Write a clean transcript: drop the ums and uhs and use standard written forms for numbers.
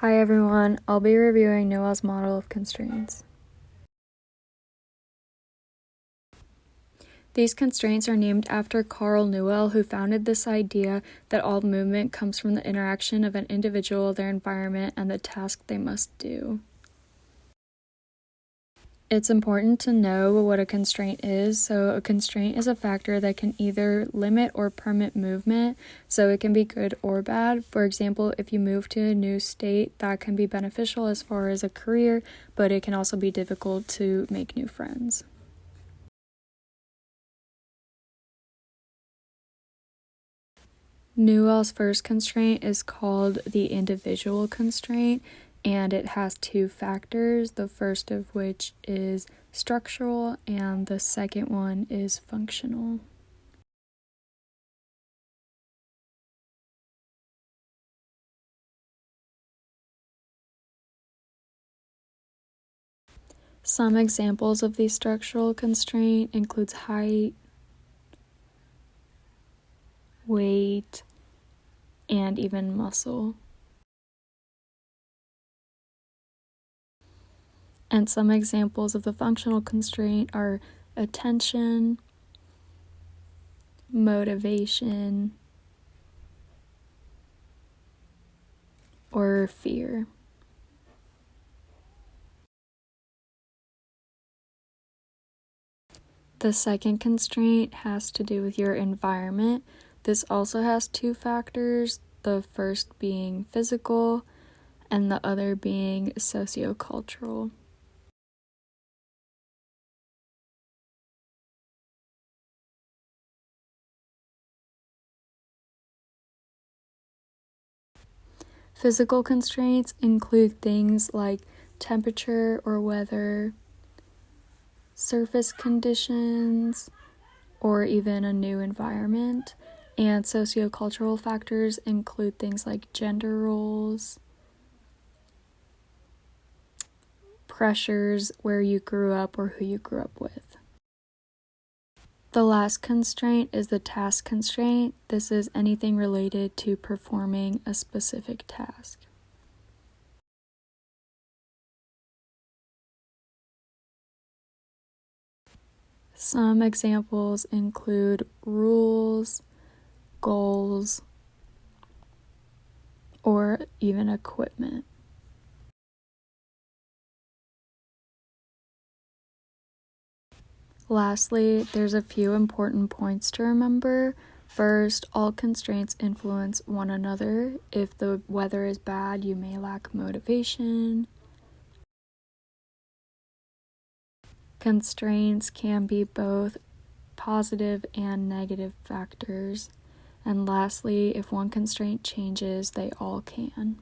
Hi everyone, I'll be reviewing Newell's model of constraints. These constraints are named after Carl Newell, who founded this idea that all movement comes from the interaction of an individual, their environment, and the task they must do. It's important to know what a constraint is. So a constraint is a factor that can either limit or permit movement, so it can be good or bad. For example, if you move to a new state, that can be beneficial as far as a career, but it can also be difficult to make new friends. Newell's first constraint is called the individual constraint, and it has two factors, the first of which is structural and the second one is functional. Some examples of the structural constraint includes height, weight, and even muscle. And some examples of the functional constraint are attention, motivation, or fear. The second constraint has to do with your environment. This also has two factors, the first being physical and the other being sociocultural. Physical constraints include things like temperature or weather, surface conditions, or even a new environment. And sociocultural factors include things like gender roles, pressures, where you grew up or who you grew up with. The last constraint is the task constraint. This is anything related to performing a specific task. Some examples include rules, goals, or even equipment. Lastly, there's a few important points to remember. First, all constraints influence one another. If the weather is bad, you may lack motivation. Constraints can be both positive and negative factors. And lastly, if one constraint changes, they all can.